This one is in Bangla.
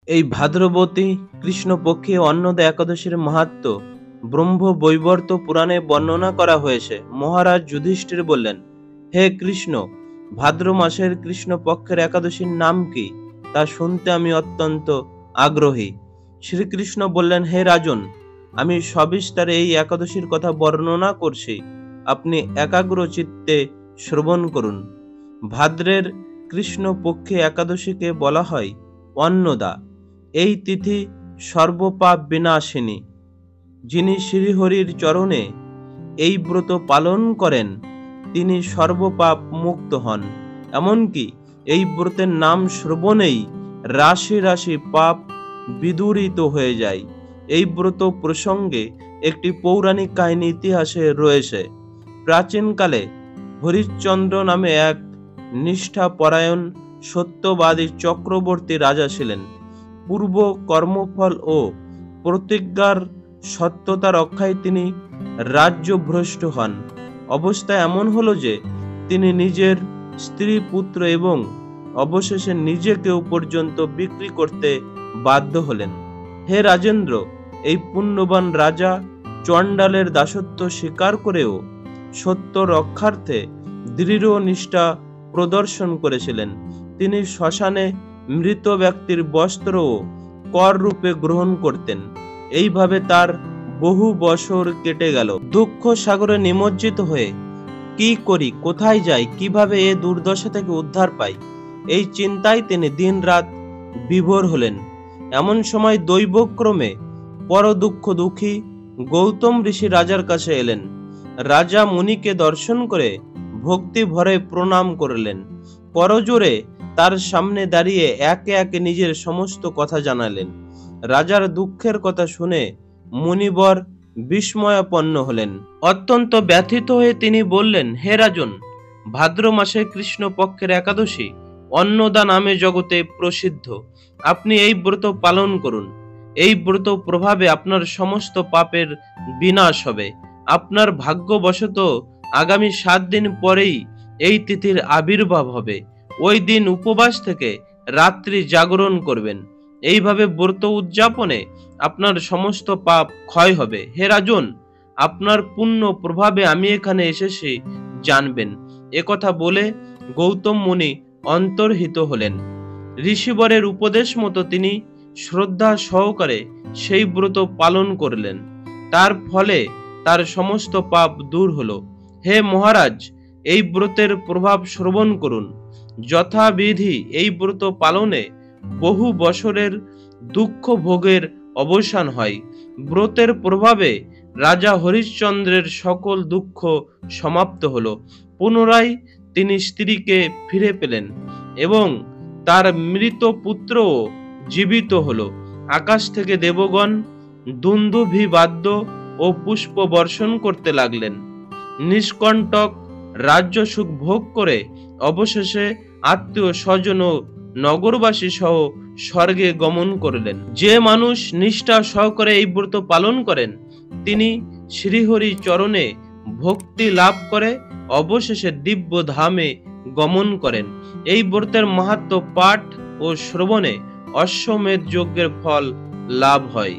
এই ভাদ্রবতী কৃষ্ণপক্ষে অন্নদা একাদশীর মাহাত্ম্য ব্রহ্ম বৈবর্ত পুরাণে বর্ণনা করা হয়েছে। মহারাজ যুধিষ্ঠির বললেন, হে কৃষ্ণ, ভাদ্র মাসের কৃষ্ণপক্ষের একাদশীর নাম কি, তা শুনতে আমি অত্যন্ত আগ্রহী। শ্রীকৃষ্ণ বললেন, হে রাজন, আমি সবিস্তারে এই একাদশীর কথা বর্ণনা করছি, আপনি একাগ্র চিত্তে শ্রবণ করুন। ভাদ্রের কৃষ্ণপক্ষে একাদশীকে বলা হয় অন্নদা। এই তিথি সর্বপাপ বিনাশিনী। যিনি শ্রীহরির চরণে এই ব্রত পালন করেন তিনি সর্বপাপ মুক্ত হন। এমনকি এই ব্রতের নাম শ্রবণেই রাশি রাশি পাপ বিদূরিত হয়ে যায়। এই ব্রত প্রসঙ্গে একটি পৌরাণিক কাহিনী ইতিহাসে রয়েছে। প্রাচীনকালে হরিশ্চন্দ্র নামে এক নিষ্ঠাপরায়ণ সত্যবাদী চক্রবর্তী রাজা ছিলেন। পূর্ব কর্মফল ও প্রতিজ্ঞার সত্যতা রক্ষায় তিনি রাজ্যভ্রষ্ট হন। অবস্থা এমন হলো যে তিনি নিজের স্ত্রী, পুত্র এবং অবশেষে নিজেকেও পর্যন্ত বিক্রি করতে বাধ্য হলেন। হে রাজেন্দ্র, এই পুণ্যবান রাজা চণ্ডালের দাসত্ব স্বীকার করেও সত্য রক্ষার্থে দৃঢ় নিষ্ঠা প্রদর্শন করেছিলেন। তিনি শ্মশানে মৃত ব্যক্তির বস্ত্র কর রূপে গ্রহণ করতেন। এইভাবে তার বহু বছর কেটে গেল। দুঃখ সাগরে নিমজ্জিত হয়ে কি করি, কোথায় যাই, কিভাবে এ দুর্দশা থেকে উদ্ধার পাই, এই চিন্তায় তিনি দিন রাত বিভোর হলেন। এমন সময় দৈবক্রমে পর দুঃখী গৌতম ঋষি রাজার কাছে এলেন। রাজা মুনিকে দর্শন করে ভক্তি ভরে প্রণাম করলেন। করজোরে তার সামনে দাঁড়িয়ে একে একে নিজের সমস্ত কথা জানালেন। রাজার দুঃখের কথা শুনে মুনিবর বিস্ময়াপন্ন হলেন। অত্যন্ত ব্যথিত হয়ে তিনি বললেন, হে রাজন, ভাদ্র মাসে কৃষ্ণপক্ষের একাদশী অন্নদা নামে জগতে প্রসিদ্ধ। আপনি এই ব্রত পালন করুন। এই ব্রত প্রভাবে আপনার সমস্ত পাপের বিনাশ হবে। আপনার ভাগ্যবশত আগামী 7 দিন পরেই এই তিথির আবির্ভাব হবে। ওই দিন উপবাস থেকে রাত্রি জাগরণ করবেন। এইভাবে ব্রত উদযাপনে আপনার সমস্ত পাপ ক্ষয় হবে। হে রাজন, আপনার পুণ্য প্রভাবে আমি এখানে এসেছি, জানবেন। একথা বলে গৌতম মুনি অন্তর্হিত হলেন। ঋষিবরের উপদেশ মতো তিনি শ্রদ্ধা সহকারে সেই ব্রত পালন করলেন। তার ফলে তার সমস্ত পাপ দূর হলো। হে মহারাজ, এই ব্রতের প্রভাব শ্রবণ করুন। যথাবিধি এই ব্রত পালনে বহু বছরের দুঃখ ভোগের অবসান হয়। ব্রতের প্রভাবে রাজা হরিশ্চন্দ্রের সকল দুঃখ সমাপ্ত হলো। পুনরায় তিনি স্ত্রীকে ফিরে পেলেন এবং তার মৃত পুত্রও জীবিত হলো। আকাশ থেকে দেবগণ দুন্দুভি বাদ্য ও পুষ্প বর্ষণ করতে লাগলেন। নিষ্কণ্টক রাজ্য সুখ ভোগ করে অবশেষে আত্মীয় স্বজন ও নগরবাসী সহ স্বর্গে গমন করলেন। যে মানুষ নিষ্ঠা সহকারে এই ব্রত পালন করেন তিনি শ্রীহরি চরণে ভক্তি লাভ করে অবশেষে দিব্য ধামে গমন করেন। এই ব্রতের মাহাত্ম্য পাঠ ও শ্রবণে অশ্বমেধ যজ্ঞের ফল লাভ হয়।